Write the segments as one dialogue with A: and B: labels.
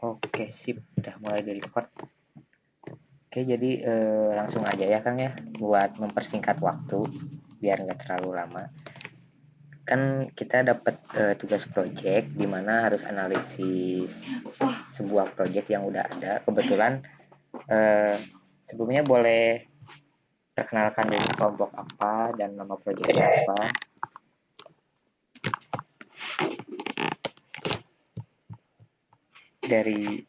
A: Oke, sip. Udah mulai dari record. Oke, jadi langsung aja ya Kang ya, buat mempersingkat waktu biar nggak terlalu lama. Kan kita dapat tugas project di mana harus analisis sebuah project yang udah ada. Kebetulan sebelumnya boleh perkenalkan dulu kelompok apa dan nama projectnya apa. Dari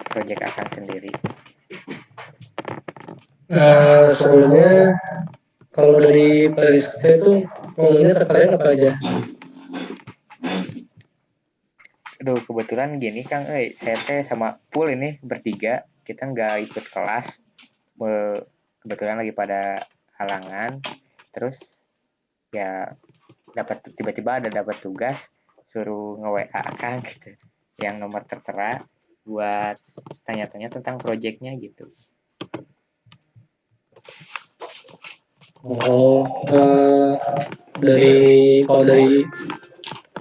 A: project akan sendiri.
B: Sebelumnya kalau dari playlist saya tuh ngomongnya ke kalian apa aja?
A: Aduh, kebetulan gini Kang, saya teh sama pool ini bertiga, kita nggak ikut kelas, kebetulan lagi pada halangan, terus ya dapat tiba-tiba dapat tugas suruh nge-WA Kang gitu, yang nomor tertera buat tanya-tanya tentang proyeknya gitu.
B: Oh, dari kalau dari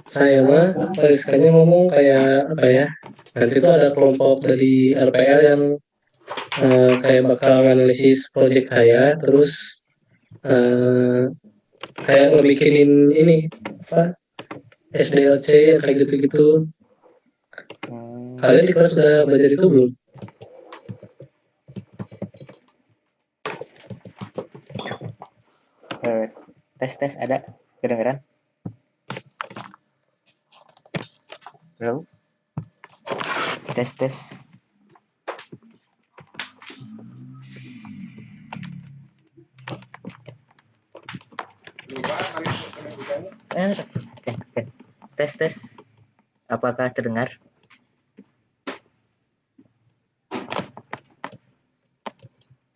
B: saya mah playlist-nya ngomong kayak apa ya? Nanti tuh ada kelompok dari RPL yang kayak bakal analisis project saya, terus eh, kayak ngebikinin ini apa SDLC yang kayak gitu-gitu.
A: Hmm,
B: Kalian di kelas sudah belajar itu belum?
A: tes ada kedengeran? Halo, tes. Tes. Apakah terdengar?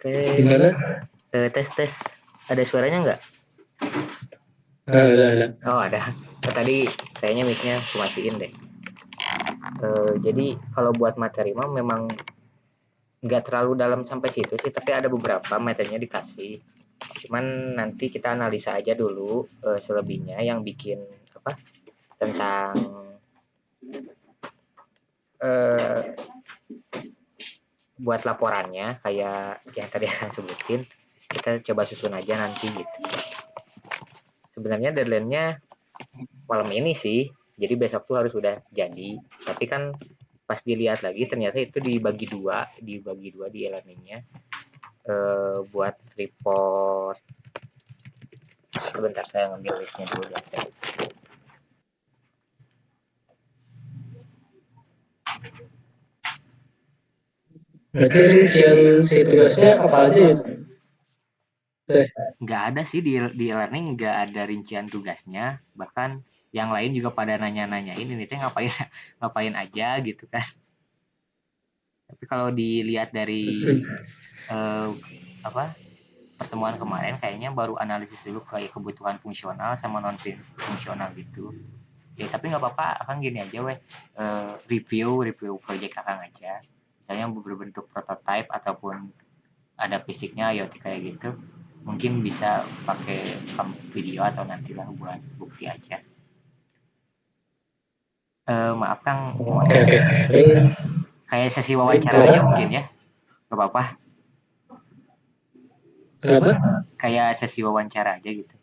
A: Tes.
B: Gimana?
A: Tes. Ada suaranya nggak?
B: Ada.
A: Oh ada. Tadi kayaknya mic-nya aku matiin deh. Jadi kalau buat materi mah memang nggak terlalu dalam sampai situ sih, tapi ada beberapa materinya dikasih. Cuman nanti kita analisa aja dulu selebihnya yang bikin apa tentang eh, buat laporannya kayak yang tadi akan sebutin. Kita coba susun aja nanti gitu. Sebenarnya deadline-nya malam ini sih, jadi besok tuh harus udah jadi, tapi kan pas dilihat lagi ternyata itu dibagi dua di e-learningnya, buat report. Sebentar saya ngambil listnya dulu deh.
B: Berarti rincian si tugasnya apa aja itu? Teh?
A: Nggak ada sih di e-learning, nggak ada rincian tugasnya, bahkan yang lain juga pada nanya-nanyain ini teh ngapain ngapain aja gitu kan. Tapi kalau dilihat dari eh, apa pertemuan kemarin kayaknya baru analisis dulu kayak kebutuhan fungsional sama non fungsional gitu. Ya tapi nggak apa-apa, akan gini aja weh, review project akang aja, misalnya berbentuk prototype ataupun ada fisiknya IoT kayak gitu, mungkin bisa pakai video atau nantilah buat bukti aja. Maaf Kang,
B: Oke. Paling
A: kayak sesi wawancara aja
B: kenapa?
A: mungkin ya, nggak apa-apa,
B: Kenapa?
A: kayak sesi wawancara aja gitu.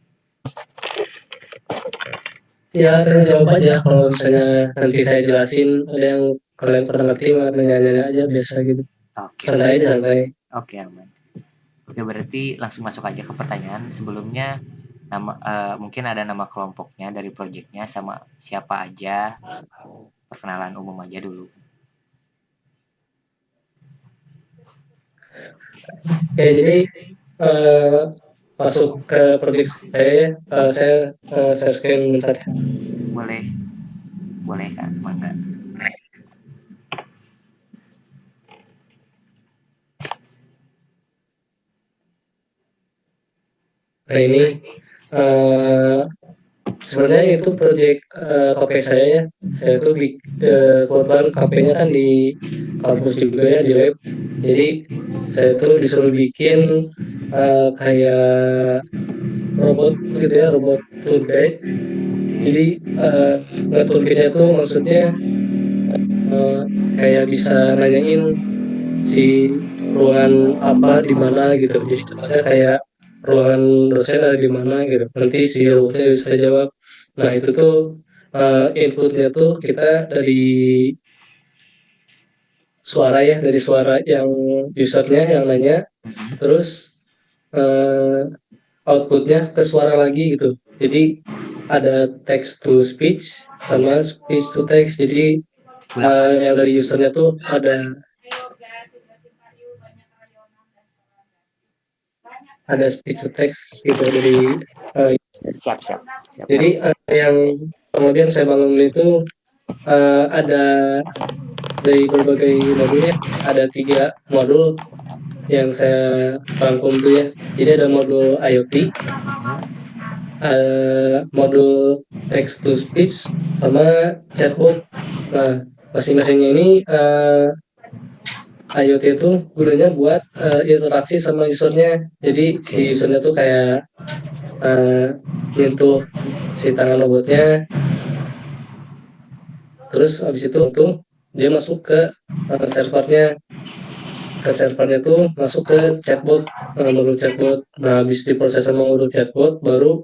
B: Ya, tanya jawab aja. Kalau misalnya nanti saya jelasin, ada yang kalian kurang ngerti, mah nanya-nanya aja biasa gitu.
A: Oke,
B: Santai aja, santai.
A: oke aman. Oke, berarti langsung masuk aja ke pertanyaan. Sebelumnya mungkin ada nama kelompoknya dari proyeknya sama siapa aja, perkenalan umum aja dulu.
B: Oke, jadi eh, masuk ke project saya ya. Saya share screen bentar ya.
A: Boleh, boleh Kak, mangga.
B: Nah, ini eh, sebenarnya itu project KP saya ya. Saya tuh kebetulan KP-nya kan di kampus juga ya, di web. Jadi saya tuh disuruh bikin kayak robot gitu ya, robot tour guide. Jadi nge-tour guide-nya tuh maksudnya eh, kayak bisa nanyain si ruangan apa di mana gitu. Jadi contohnya kayak ruangan dosen ada di mana gitu. Nanti si robotnya bisa jawab. Nah itu tuh inputnya tuh kita dari suara ya, dari suara yang usernya yang nanya, terus uh, outputnya ke suara lagi gitu. Jadi ada text to speech sama
A: Iya.
B: speech to text. Jadi
A: Ulang lagi.
B: yang dari usernya tuh ada speech to text gitu dari uh,
A: Siap, siap. Siap,
B: jadi
A: ngerti.
B: yang kemudian saya bangun itu ada dari berbagai modulnya, ada 3 modul yang saya rangkum tuh ya. Jadi ada modul IoT, modul text to speech, sama chatbot. Nah, masing-masingnya ini IoT itu gunanya buat interaksi sama usernya. Jadi si
A: Oke.
B: usernya tuh kayak uh, nyentuh si tangan robotnya, terus habis itu tuh dia masuk ke servernya. Ke servernya tuh masuk ke chatbot, modul chatbot. Nah, habis diproses sama modul chatbot, baru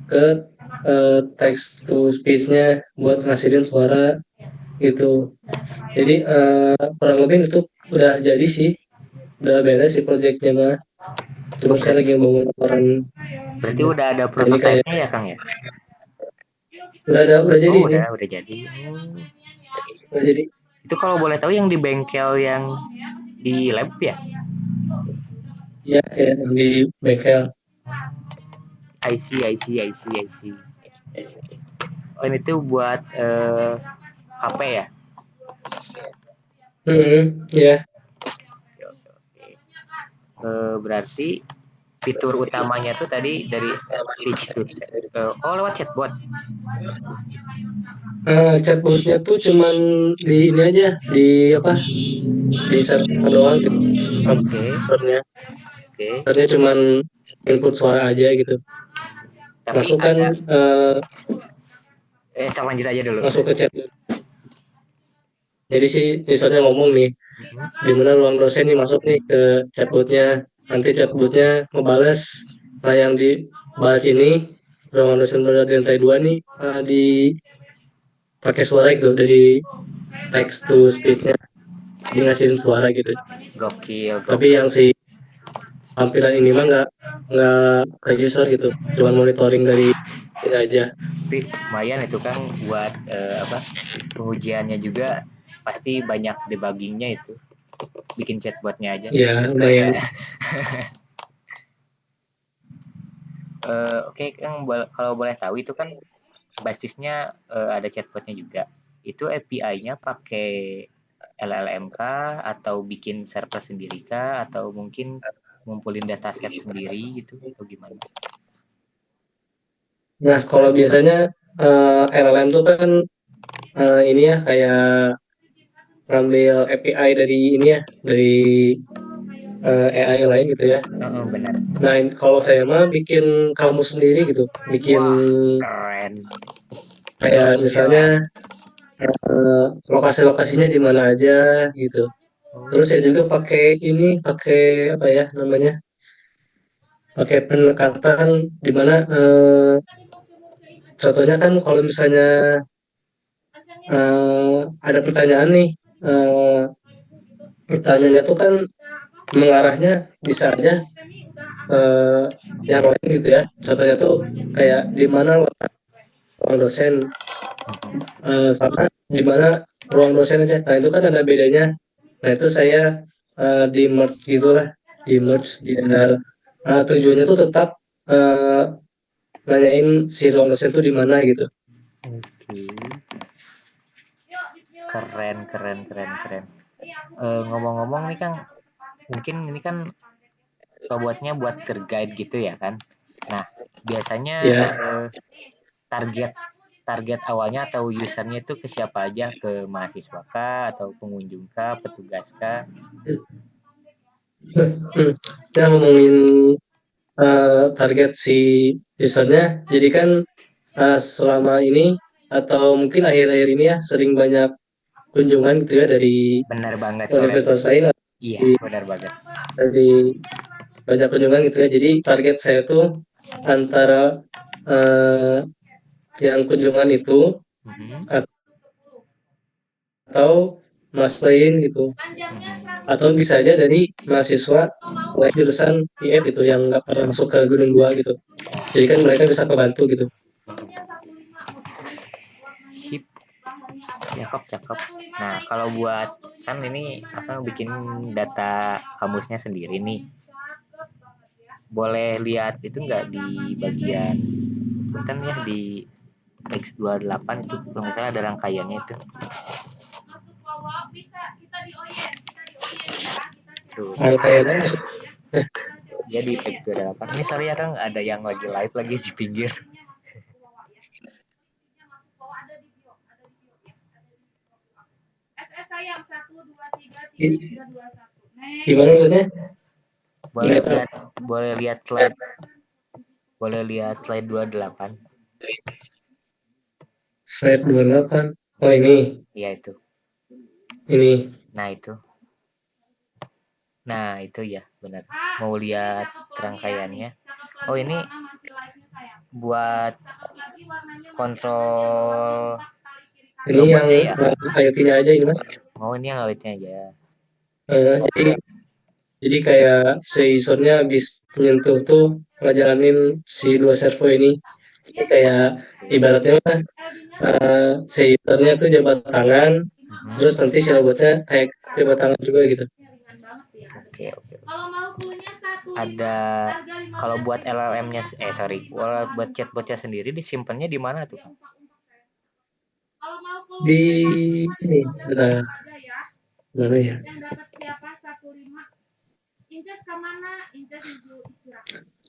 B: ke text to speech-nya buat ngasilin suara gitu. Jadi kurang lebih itu udah jadi sih, udah beres sih proyeknya mah.
A: Oh,
B: Cuma saya lagi bangun laporan.
A: berarti udah ada
B: Ini kayak
A: prototipe-nya ya, Kang ya?
B: udah jadi
A: Oh,
B: ini,
A: udah jadi.
B: udah jadi.
A: Itu kalau boleh tahu yang di bengkel yang di lab ya?
B: Ya kayak yang di bengkel.
A: I see, I see, I see, I see. Oh, ini tuh buat KP ya?
B: Ya.
A: Oke, oke, oke. Berarti fitur utamanya tuh tadi dari speech to oh lewat chatbot.
B: Chatbotnya tuh cuman di ini aja, di apa, di server doang gitu. Sama
A: Oke,
B: servernya.
A: oke.
B: Servernya cuman input suara aja gitu.
A: Tapi
B: Masukkan
A: ada
B: eh,
A: saya lanjut aja dulu.
B: masuk ke chat. Jadi si usernya ngomong nih, di mana ruang dosen nih masuk nih ke chatbotnya. Nanti chatbotnya ngebales. Nah yang dibahas ini ruangan dosen berada di lantai 2 nih pakai suara gitu dari text to speech-nya, dia ngasihin suara gitu.
A: Gokil,
B: Tapi
A: gokil.
B: yang si tampilan ini mah nggak ke user gitu, cuman monitoring dari ini aja.
A: Tapi lumayan itu kan buat apa? Pengujiannya juga pasti banyak debuggingnya itu. Bikin chatbotnya aja.
B: Ya
A: Keren
B: lumayan.
A: ya. Oke, Kang, kalau boleh tahu itu kan basisnya ada chatbotnya juga. Itu API-nya pakai LLM kah atau bikin server sendiri kah atau mungkin ngumpulin dataset sendiri gitu atau gimana?
B: Nah kalau biasanya LLM tuh kan ini ya kayak ngambil API dari ini ya, dari AI lain gitu ya.
A: Benar.
B: Nah kalau saya mah bikin kamu sendiri gitu, bikin
A: Wah, keren.
B: kayak misalnya
A: Gokil.
B: lokasi-lokasinya di mana aja gitu. Terus saya juga pakai ini, pakai apa ya namanya, pakai pendekatan di mana contohnya kan kalau misalnya ada pertanyaan nih, eh, pertanyaannya tuh kan mengarahnya bisa aja eh, yang lain gitu ya. Contohnya tuh kayak di mana ruang dosen, sama di mana ruang dosen aja. Nah itu kan ada bedanya. Nah itu saya di merge gitulah, di merge biar tujuannya tuh tetap eh, nanyain si ruang dosen tuh di mana gitu.
A: Oke. Keren, keren, keren, keren. Ngomong-ngomong nih Kang, mungkin ini kan robotnya buat tour guide gitu ya kan? Nah, biasanya
B: Ya.
A: target target awalnya atau usernya itu ke siapa aja? Ke mahasiswa kah atau pengunjung kah, petugas kah?
B: Ya ngomongin target si usernya, jadi kan selama ini atau mungkin akhir-akhir ini ya sering banyak kunjungan gitu ya dari
A: Benar banget kalau
B: universitas lain atau
A: iya, benar banget.
B: dari banyak kunjungan gitu ya. Jadi target saya tuh antara eh, yang kunjungan itu
A: Mhm.
B: atau mas lain gitu.
A: Mhm.
B: Atau bisa aja dari mahasiswa selain jurusan IF itu yang nggak pernah masuk ke Gunung Dua gitu. Jadi kan mereka bisa kebantu gitu.
A: Sip, cakep cakep. Nah, kalau buat kan ini akan bikin data kamusnya sendiri nih. Boleh lihat itu nggak di bagian punten ya di X28 itu kalau nggak salah ada rangkaiannya itu. Tuh,
B: Rangkaiannya maksud
A: dia di X28. Ini sorry ya Kang, ada yang lagi live lagi di pinggir.
B: gimana maksudnya?
A: Boleh lihat boleh lihat slide boleh lihat slide 28.
B: Slide 28. Oh ini,
A: Iya itu.
B: ini.
A: Nah itu. Nah itu ya benar. Mau lihat rangkaiannya. Oh ini buat kontrol
B: Ini yang
A: robotnya ya.
B: IoT-nya aja ini mas.
A: Oh ini yang awetnya aja.
B: Jadi kayak si usernya habis nyentuh tuh ngejalanin si dua servo ini. Jadi kayak ibaratnya mah si usernya tuh jabat tangan, terus
A: Mhm.
B: nanti si robotnya kayak jabat tangan juga gitu.
A: Oke oke. Ada kalau buat LLM-nya sorry, buat chatbotnya sendiri disimpannya di mana tuh?
B: Di ini, bentar, mana ya?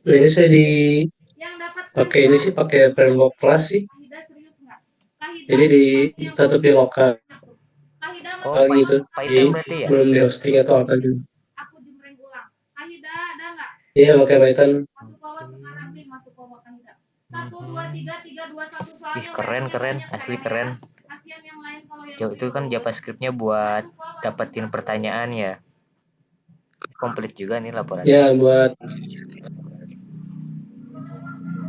B: Nah, ini saya pakai ini sih pakai framework Flash sih. Jadi tetap di lokal
A: Oh,
B: gitu. Jadi
A: Python berarti ya?
B: belum di hosting atau apa gitu. Iya pakai Python.
A: Ih, keren keren, asli keren. Itu kan JavaScript-nya buat dapetin pertanyaan ya. Komplit juga nih laporannya.
B: Ya buat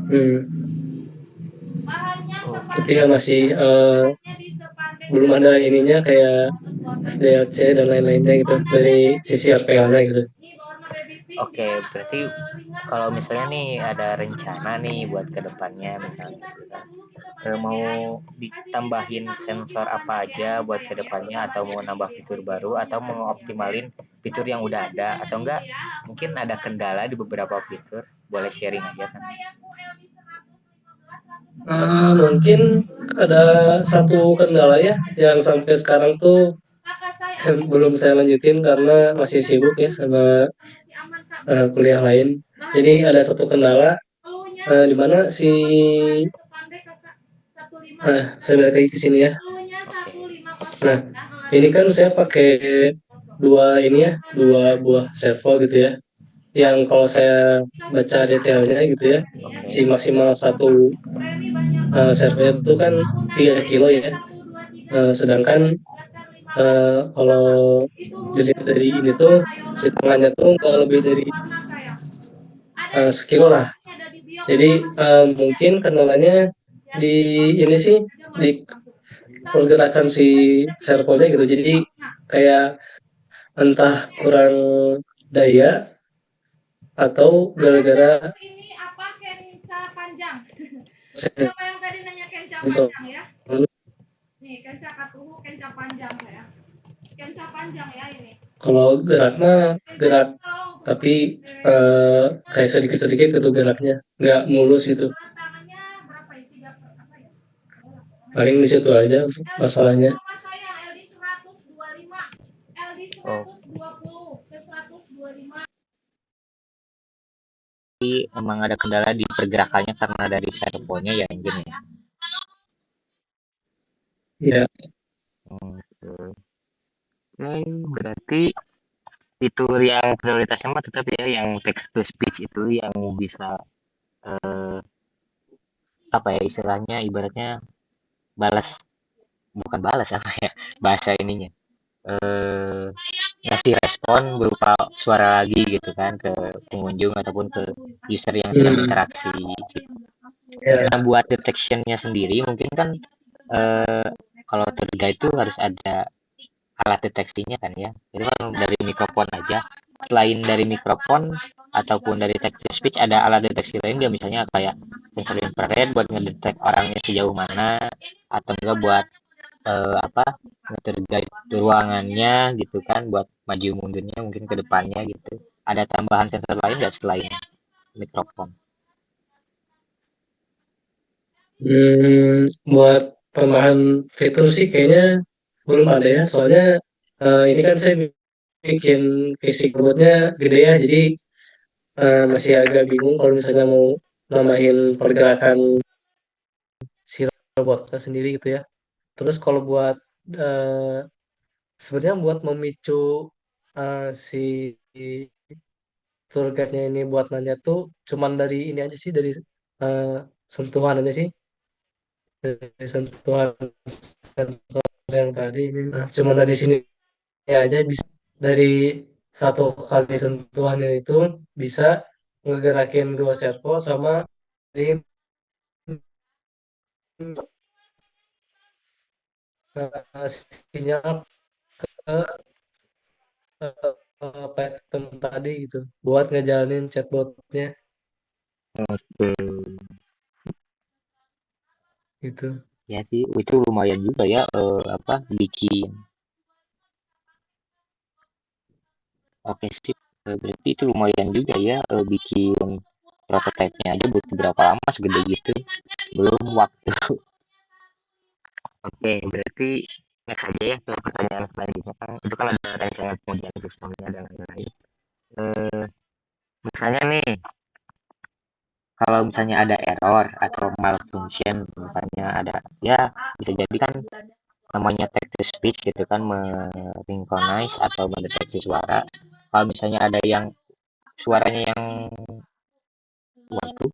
B: hmm, tapi ya masih belum ada ininya kayak SDLC dan lain-lainnya gitu dari sisi RPA-nya gitu.
A: Oke, berarti kalau misalnya nih ada rencana nih buat kedepannya misalnya gitu kan. Mau ditambahin sensor apa aja buat kedepannya atau mau nambah fitur baru atau mau optimalin fitur yang udah ada atau enggak mungkin ada kendala di beberapa fitur boleh sharing aja kan.
B: Mungkin ada satu kendala ya yang sampai sekarang tuh belum saya lanjutin karena masih sibuk ya sama kuliah lain. Jadi ada satu kendala di mana si saya balik lagi ke sini ya. Nah, ini kan saya pakai dua buah servo gitu ya. Yang kalau saya baca detailnya gitu ya, si maksimal satu servonya itu kan 3 kilo ya. Sedangkan kalau dilihat dari ini tuh si tangannya tuh nggak lebih dari sekilo lah. Jadi mungkin kendalanya di ini sih di pergerakan si servonya gitu. Jadi kayak entah kurang daya atau gara-gara sensor. Kalau gerak mah gerak tapi kayak sedikit-sedikit itu geraknya nggak mulus itu. Paling di situ aja masalahnya.
A: Oh, emang ada kendala di pergerakannya karena dari servonya ya engine ya.
B: Ya,
A: Berarti fitur yang prioritasnya mah tetap ya yang text to speech itu yang bisa apa ya istilahnya ibaratnya balas bukan balas apa ya bahasa ininya, eh, ngasih respon berupa suara lagi gitu kan ke pengunjung ataupun ke user yang sedang
B: Hmm,
A: interaksi. Nah,
B: ya.
A: buat detectionnya sendiri mungkin kan eh, kalau tour guide itu harus ada alat deteksinya kan ya. Itu kan dari mikrofon aja. Selain dari mikrofon ataupun dari text to speech ada alat deteksi lain nggak, misalnya kayak sensor infrared buat ngedetek orangnya sejauh mana, atau enggak buat apa, nge-guide ruangannya gitu kan, buat maju mundurnya mungkin ke depannya gitu. Ada tambahan sensor lain nggak selain mikrofon?
B: Buat tambahan fitur sih kayaknya belum ada ya. Soalnya ini kan saya bikin fisik robotnya gede ya, jadi masih agak bingung kalau misalnya mau nambahin pergerakan si robotnya sendiri gitu ya. Terus kalau buat sebenarnya buat memicu si tour guide-nya ini buat nanya tuh cuman dari ini aja sih, dari eh, sentuhan aja sih, dari sentuhan sensor yang tadi. Cuman dari sini aja bisa, dari satu kali sentuhannya itu bisa ngegerakin dua servo sama di sinyal ke platform tadi gitu buat ngejalanin chatbotnya
A: Oke.
B: gitu.
A: Ya sih, itu lumayan juga ya, apa, bikin. Oke sip. Berarti itu lumayan juga ya, bikin prototipe-nya aja butuh berapa lama segede gitu. Belum waktu. Oke, berarti next aja ya ke pertanyaan selanjutnya kan. Itu kan ada rencana pengujian sistemnya dan lain-lain. Eh, Misalnya nih, kalau misalnya ada error atau malfunction, misalnya ada, ya bisa jadi kan namanya text to speech gitu kan, mesynchronize atau mendeteksi suara. Kalau misalnya ada yang suaranya yang waduh,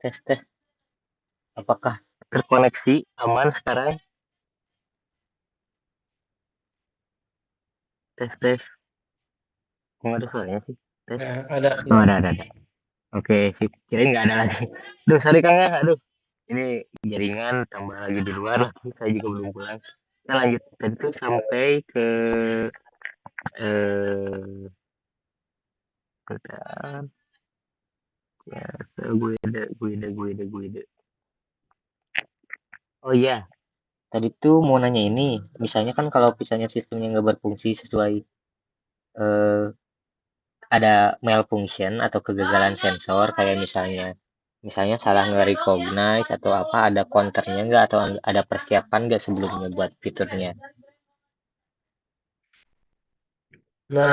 A: Tes tes. Apakah terkoneksi aman sekarang? Tes tes. Nggak ada suaranya sih. Tes.
B: Nah, ada.
A: Oh, ada. Oke, sip. Kirain nggak ada lagi. Duh, sorry Kang ya. Aduh, ini jaringan tambah lagi di luar lagi. Saya juga belum pulang. Kita lanjut. Tadi tuh sampai ke eh bentar. Ya, gue ada. Oh iya, tadi tuh mau nanya ini. Misalnya kan kalau misalnya sistemnya nggak berfungsi sesuai eh, ada malfunction atau kegagalan sensor kayak misalnya salah nge-recognize atau apa ada counternya nggak atau ada persiapan nggak sebelumnya buat fiturnya.
B: Nah,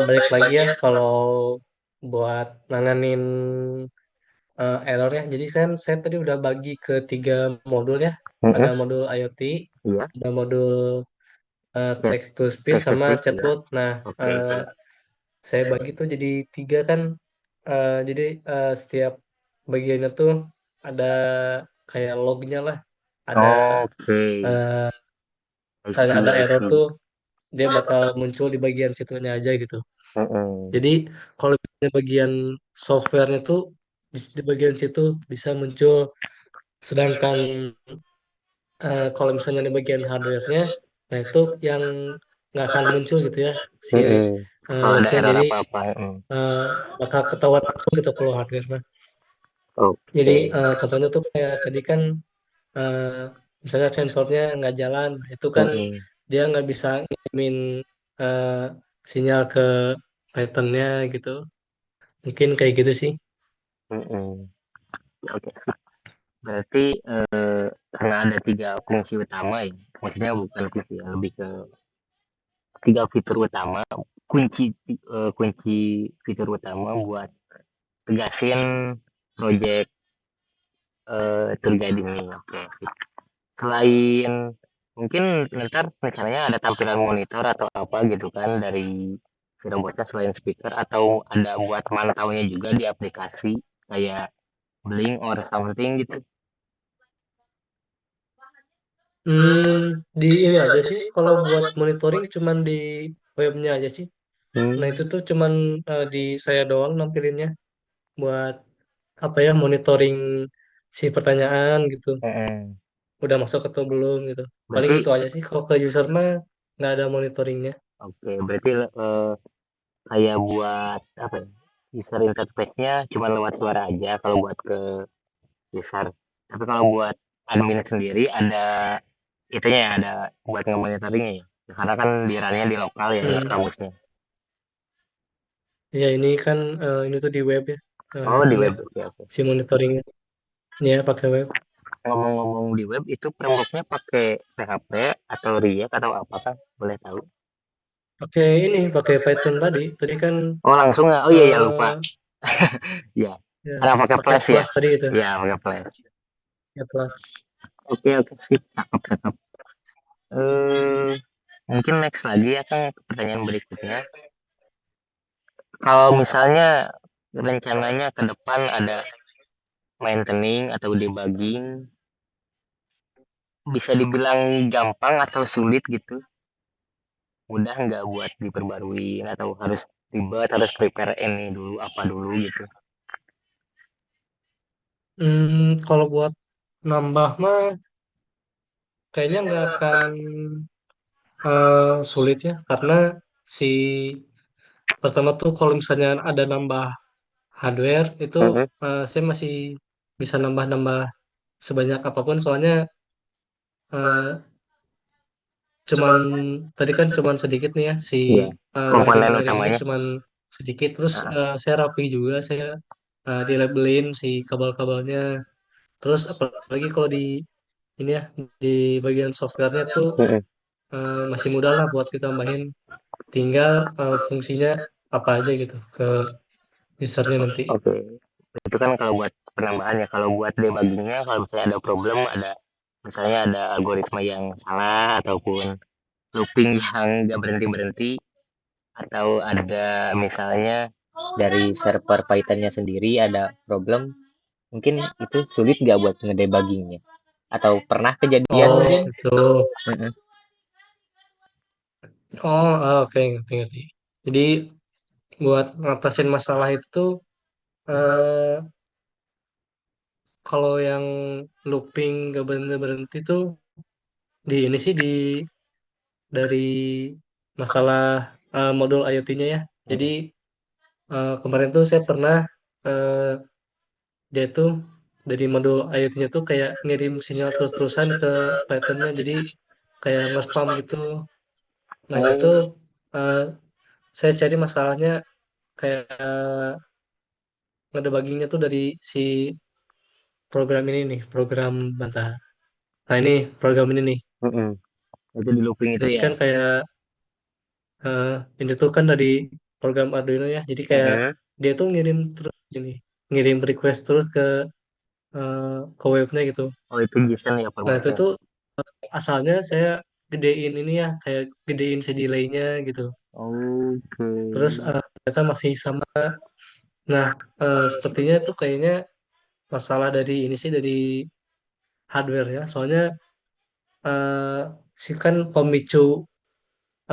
B: balik lagi ya kalau buat nanganin errornya. Jadi kan saya tadi udah bagi ke 3 modul ya. Ada
A: Mm-mm.
B: modul IoT,
A: Iya,
B: ada modul
A: chat
B: text to speech
A: text to
B: sama
A: speech ya.
B: chatbot. Nah,
A: Oke.
B: eh, saya bagi tuh jadi 3 kan. Jadi setiap bagiannya tuh ada kayak lognya lah. Ada
A: Oke.
B: eh,
A: I
B: misalnya
A: see,
B: ada
A: I
B: error
A: see.
B: tuh dia bakal muncul di bagian situnya aja gitu.
A: Mm-mm.
B: Jadi kalau misalnya bagian softwarenya tuh di bagian situ bisa muncul, sedangkan kalau misalnya di bagian hardware-nya, nah itu yang nggak akan muncul gitu ya si
A: Mm-mm. Kalau ada
B: lognya.
A: error
B: Jadi
A: apa-apa. Mm.
B: eh, bakal ketahuan langsung gitu kalau hardware mah. Jadi
A: Oke.
B: contohnya tuh kayak tadi kan eh, misalnya sensornya nggak jalan, itu kan
A: Mm-mm.
B: dia nggak bisa ngirimin eh, sinyal ke Python-nya gitu. Mungkin kayak gitu sih.
A: Mm-mm. Oke. Berarti karena ada tiga fungsi utama ya, maksudnya bukan fungsi ya, lebih ke tiga fitur utama, kunci fitur utama buat tegasin project tour guide ini. Oke. Selain mungkin ntar rencananya ada tampilan monitor atau apa gitu kan dari si robotnya selain speaker atau ada buat mantaunya juga di aplikasi kayak Blink or something gitu.
B: Di ini aja sih. Kalau buat monitoring cuman di webnya aja sih. Nah
A: Hmm.
B: itu tuh cuman di saya doang nampilinnya buat apa ya monitoring si pertanyaan gitu.
A: Mm-mm.
B: Udah masuk atau belum gitu. Paling
A: Berarti
B: gitu aja sih. Kalau ke user mah nggak ada monitoringnya.
A: oke, berarti kayak buat apa ya? User interface-nya cuma lewat suara aja kalau buat ke user. Tapi kalau buat admin sendiri ada itunya ya, ada buat nge-monitoringnya ya. Karena kan di RAN-nya di lokal ya, di
B: Hmm.
A: kampusnya.
B: Ya ini kan ini tuh di web ya.
A: Oh, di
B: Ini
A: web. Oke, oke.
B: si monitoringnya. Ya pakai web.
A: Ngomong-ngomong di web itu framework-nya pakai PHP atau React atau apa kan? Boleh tahu?
B: Pakai ini pakai Python tadi. Tadi kan
A: Oh, langsung nggak? Oh iya ya lupa.
B: eh
A: Ya.
B: ya
A: Karena pakai
B: pakai
A: Flash ya.
B: Flash tadi gitu.
A: Iya, pakai Flash.
B: Ya Flash.
A: Oke, oke sip. Cakep, cakep. Eh, mungkin next lagi ya kan ke pertanyaan berikutnya. Kalau misalnya rencananya ke depan ada maintaining atau debugging, bisa dibilang gampang atau sulit gitu? Mudah nggak buat diperbarui atau harus ribet, harus prepare ini dulu, apa dulu gitu?
B: Kalau buat nambah mah kayaknya nggak akan sulit ya karena si pertama tuh kalau misalnya ada nambah hardware itu
A: Mm-mm.
B: saya masih bisa nambah-nambah sebanyak apapun soalnya eh, cuman tadi kan cuman sedikit nih ya si
A: Iya, komponen
B: wiring-wiringnya
A: utamanya.
B: cuman sedikit terus
A: Ah,
B: saya rapi juga saya dilabelin si kabel-kabelnya terus apalagi kalau di ini ya di bagian softwarenya tuh
A: mm-mm.
B: masih mudah lah buat ditambahin tinggal fungsinya apa aja gitu ke usernya nanti.
A: Oke, itu kan kalau buat penambahan ya. Kalau buat debuggingnya, kalau misalnya ada problem, ada misalnya ada algoritma yang salah ataupun looping yang nggak berhenti berhenti, atau ada misalnya dari server Python-nya sendiri ada problem, mungkin itu sulit nggak buat ngedebuggingnya? Atau pernah kejadian
B: Oh
A: mungkin?
B: gitu.
A: Mm-mm.
B: Oh oke ngerti ngerti. Jadi buat ngatasin masalah itu tuh eh, kalau yang looping gak berhenti berhenti tuh di ini sih di dari masalah modul IoT-nya ya. Jadi
A: Mm-mm.
B: kemarin tuh saya pernah eh, dia tuh dari modul IoT-nya tuh kayak ngirim sinyal terus-terusan ke Python-nya. Jadi kayak nge-spam gitu. Nah itu tuh
A: Oh,
B: eh, saya cari masalahnya kayak ngedebuggingnya tuh dari si program ini nih, program bantah. Nah ini program ini nih.
A: mm-mm. Itu di looping itu
B: Jadi
A: ya.
B: kan kayak eh, ini tuh kan dari program Arduino ya. Jadi kayak
A: Mm-mm.
B: dia tuh ngirim terus ini, ngirim request terus eh, ke webnya gitu.
A: Oh, itu JSON ya
B: Nah itu
A: formatnya.
B: tuh asalnya saya gedein ini ya, kayak gedein si delay-nya gitu.
A: Oke.
B: Terus ternyata masih sama. Nah sepertinya tuh kayaknya masalah dari ini sih dari hardware ya. Soalnya eh, si kan pemicu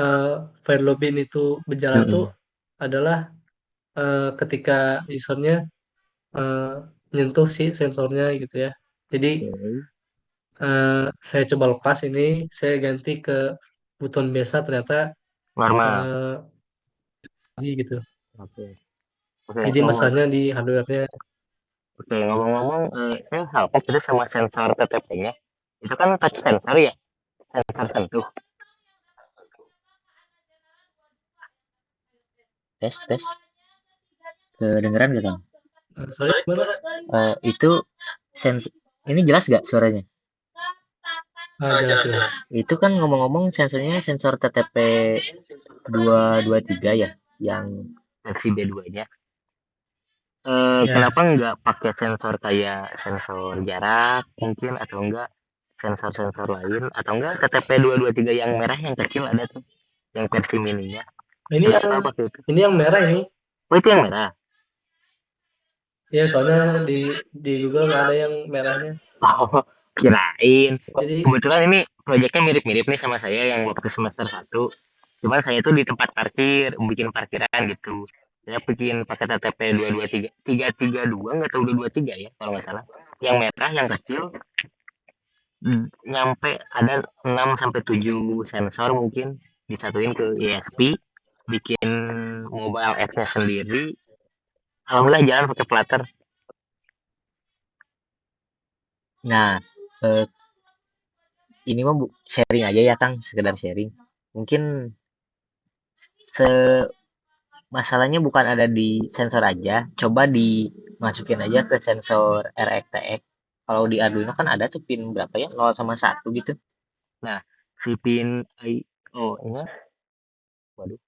B: eh, file login itu berjalan tuh
A: Mm-mm.
B: adalah ketika usernya eh, nyentuh si sensornya gitu ya. Jadi
A: Oke.
B: eh, saya coba lepas ini, saya ganti ke button biasa ternyata
A: Normal.
B: eh, lagi gitu.
A: Oke. Oke,
B: Jadi masalahnya di hardware-nya.
A: Oke, ngomong-ngomong, saya salpok itu sama sensor TTP-nya. Itu kan touch sensor ya, sensor sentuh. Tes, tes. Kedengeran gak, Kang?
B: Sorry, gimana?
A: Itu sens ini jelas gak suaranya?
B: Jelas jelas.
A: Itu kan ngomong-ngomong sensornya sensor TTP 223 ya, yang versi B2-nya.
B: Ya,
A: Kenapa nggak pakai sensor kayak sensor jarak mungkin atau enggak sensor-sensor lain atau enggak TTP 223 yang merah yang kecil ada tuh yang versi mininya.
B: ini yang
A: Kenapa pakai itu?
B: merah ini.
A: Oh, itu yang merah.
B: Ya, soalnya di Google nggak ada yang merahnya.
A: Oh, kirain.
B: Jadi
A: Kebetulan ini proyeknya mirip-mirip nih sama saya yang waktu semester satu. Cuman saya tuh di tempat parkir, bikin parkiran gitu. Saya bikin pakai TTP 223, 332 nggak tahu 223 ya kalau nggak salah. Yang merah, yang kecil, nyampe ada 6 sampai 7 sensor mungkin disatuin ke ISP, bikin mobile app-nya sendiri. Alhamdulillah jalan pakai Flutter. Nah, eh, ini mah sharing aja ya Kang, sekedar sharing. Mungkin masalahnya bukan ada di sensor aja, coba dimasukin aja ke sensor RxTx. Kalau di Arduino kan ada tuh pin berapa ya, 0 sama 1 gitu. Nah, si pin IO-nya, waduh,